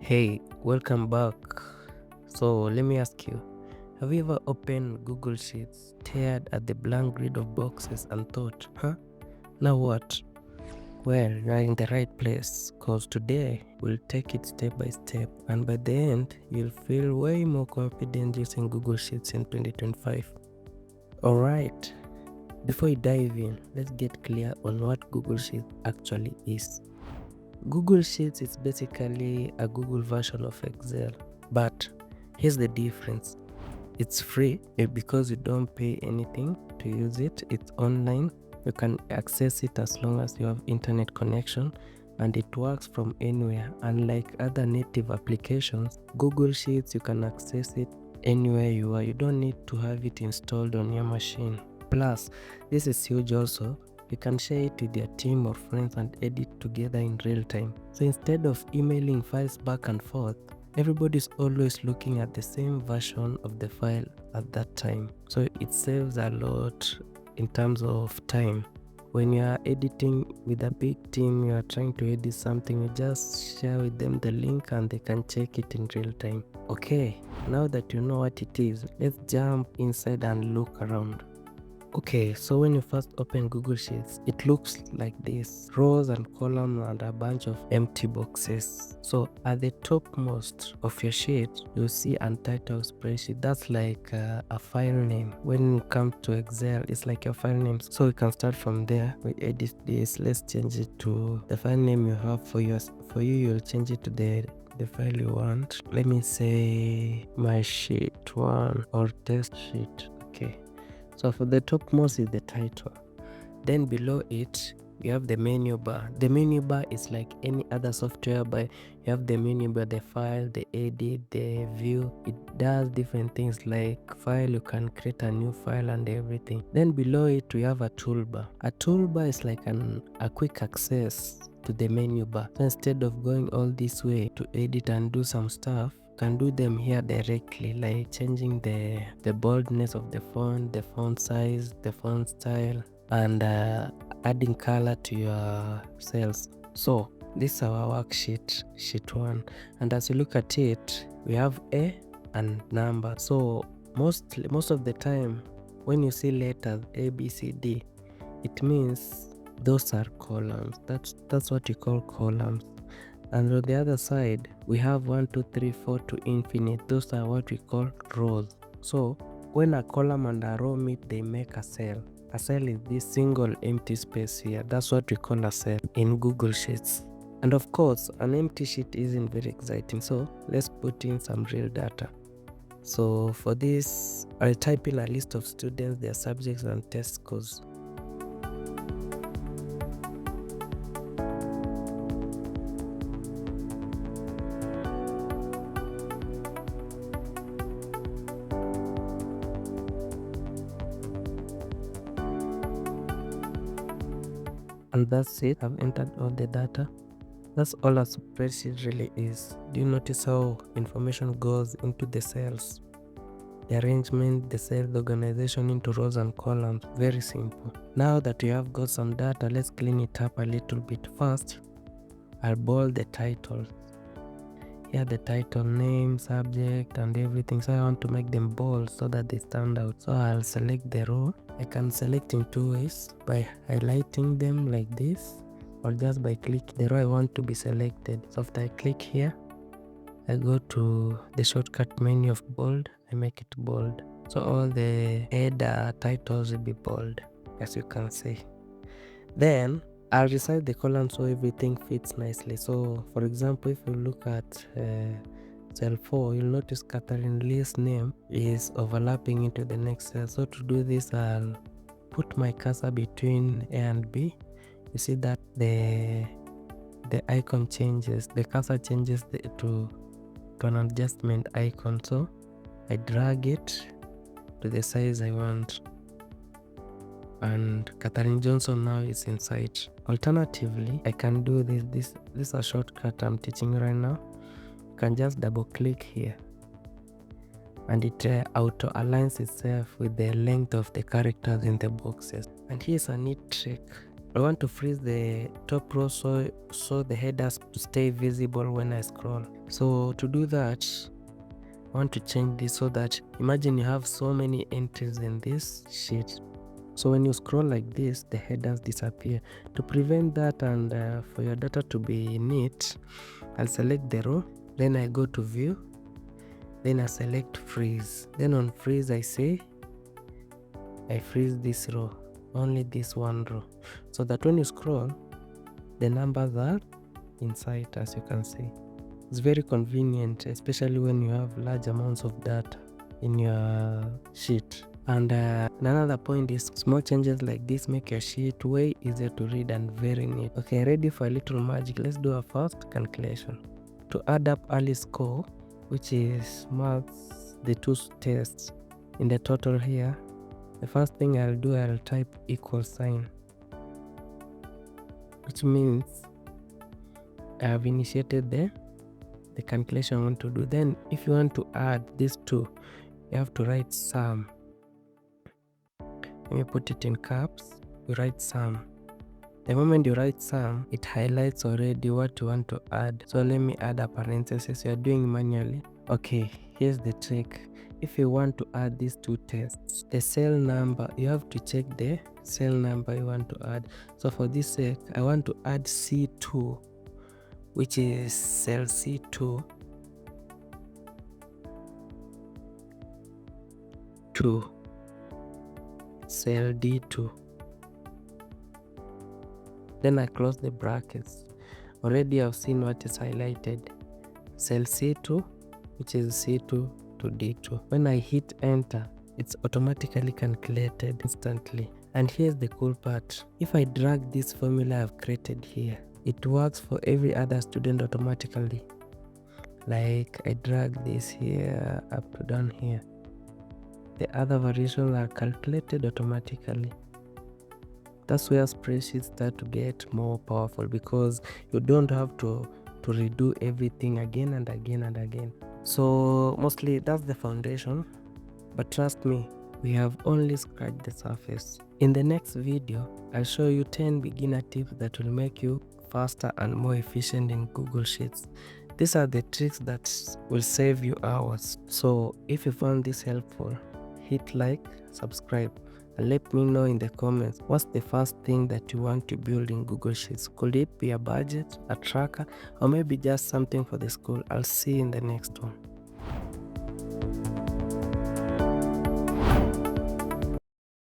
Hey, welcome back. So let me ask you, have you ever opened Google Sheets, stared at the blank grid of boxes and thought, now what? Well, you're in the right place, cause today we'll take it step by step, and by the end, you'll feel way more confident using Google Sheets in 2025. Alright, before we dive in, let's get clear on what Google Sheets actually is. Google Sheets is basically a Google version of Excel, but here's the difference. It's free because you don't pay anything to use it. It's online. You can access it as long as you have internet connection, and it works from anywhere. Unlike other native applications, Google Sheets, you can access it anywhere you are. You don't need to have it installed on your machine. Plus, this is huge also. You can share it with your team or friends and edit together in real time. So instead of emailing files back and forth, everybody's always looking at the same version of the file at that time. So it saves a lot in terms of time. When you are editing with a big team, you are trying to edit something, you just share with them the link and they can check it in real time. Okay, now that you know what it is, let's jump inside and look around. Okay, so when you first open Google Sheets, it looks like this: rows and columns and a bunch of empty boxes. So at the topmost of your sheet, you'll see untitled spreadsheet. That's like a file name. When it comes to Excel, it's like your file name. So we can start from there. We edit this. Let's change it to the file name you have for yours. For you, you'll change it to the file you want. Let me say my sheet 1 or test sheet. Okay. So for the topmost is the title. Then below it, we have the menu bar. The menu bar is like any other software, but you have the menu bar, the file, the edit, the view. It does different things like file, you can create a new file and everything. Then below it, we have a toolbar. A toolbar is like a quick access to the menu bar. So instead of going all this way to edit and do some stuff, can do them here directly, like changing the boldness of the font size, the font style, and adding color to your cells. So this is our worksheet, sheet 1, and as you look at it, we have A and number. So most of the time when you see letters A, B, C, D, it means those are columns. That's what you call columns. And on the other side, we have 1, 2, 3, 4 to infinite. Those are what we call rows. So when a column and a row meet, they make a cell. A cell is this single empty space here. That's what we call a cell in Google Sheets. And of course, an empty sheet isn't very exciting. So let's put in some real data. So for this, I'll type in a list of students, their subjects and test scores. And that's it. I've entered all the data. That's all a spreadsheet really is. Do you notice how information goes into the cells? The arrangement, the cell organization into rows and columns, very simple. Now that we have got some data, let's clean it up a little bit. First, I'll bold the titles. Here the title, name, subject and everything. So I want to make them bold so that they stand out. So I'll select the row. I can select in two ways: by highlighting them like this, or just by clicking the row I want to be selected. So after I click here, I go to the shortcut menu of bold. I make it bold. So all the header titles will be bold, as you can see. Then I'll resize the column so everything fits nicely. So for example, if you look at cell 4, you'll notice Catherine Lee's name is overlapping into the next cell. So to do this, I'll put my cursor between A and B. You see that the icon changes, the cursor changes to an adjustment icon. So I drag it to the size I want, and Catherine Johnson now is inside. Alternatively, I can do this is a shortcut I'm teaching right now. You can just double click here and it auto aligns itself with the length of the characters in the boxes. And here's a neat trick. I want to freeze the top row so the headers stay visible when I scroll. So to do that, I want to change this so that, imagine you have so many entries in this sheet. So when you scroll like this, the headers disappear. To prevent that and for your data to be neat, I'll select the row, then I go to view, then I select freeze. Then on freeze I say, I freeze this row, only this one row, so that when you scroll, the numbers are inside, as you can see. It's very convenient, especially when you have large amounts of data in your sheet. And another point is, small changes like this make your sheet way easier to read and very neat. Okay, ready for a little magic. Let's do a first calculation. To add up Ali's score, which is marks the two tests in the total here, the first thing I'll do, I'll type equal sign, which means I have initiated the calculation I want to do. Then if you want to add these two, you have to write sum. Let me put it in caps. You write sum. The moment you write sum, it highlights already what you want to add. So let me add a parenthesis. You are doing manually. Okay, here's the trick. If you want to add these two tests, the cell number, you have to check the cell number you want to add. So for this sake, I want to add C2, which is cell C2 to cell D2. Then I close the brackets. Already I've seen what is highlighted. Cell C2, which is C2 to D2. When I hit enter, it's automatically calculated instantly. And here's the cool part. If I drag this formula I've created here, it works for every other student automatically. Like I drag this here up to down here. The other variations are calculated automatically. That's where spreadsheets start to get more powerful, because you don't have to redo everything again and again and again. So mostly that's the foundation, but trust me, we have only scratched the surface. In the next video, I'll show you 10 beginner tips that will make you faster and more efficient in Google Sheets. These are the tricks that will save you hours. So if you found this helpful, hit like, subscribe, and let me know in the comments what's the first thing that you want to build in Google Sheets. Could it be a budget, a tracker, or maybe just something for the school? I'll see you in the next one.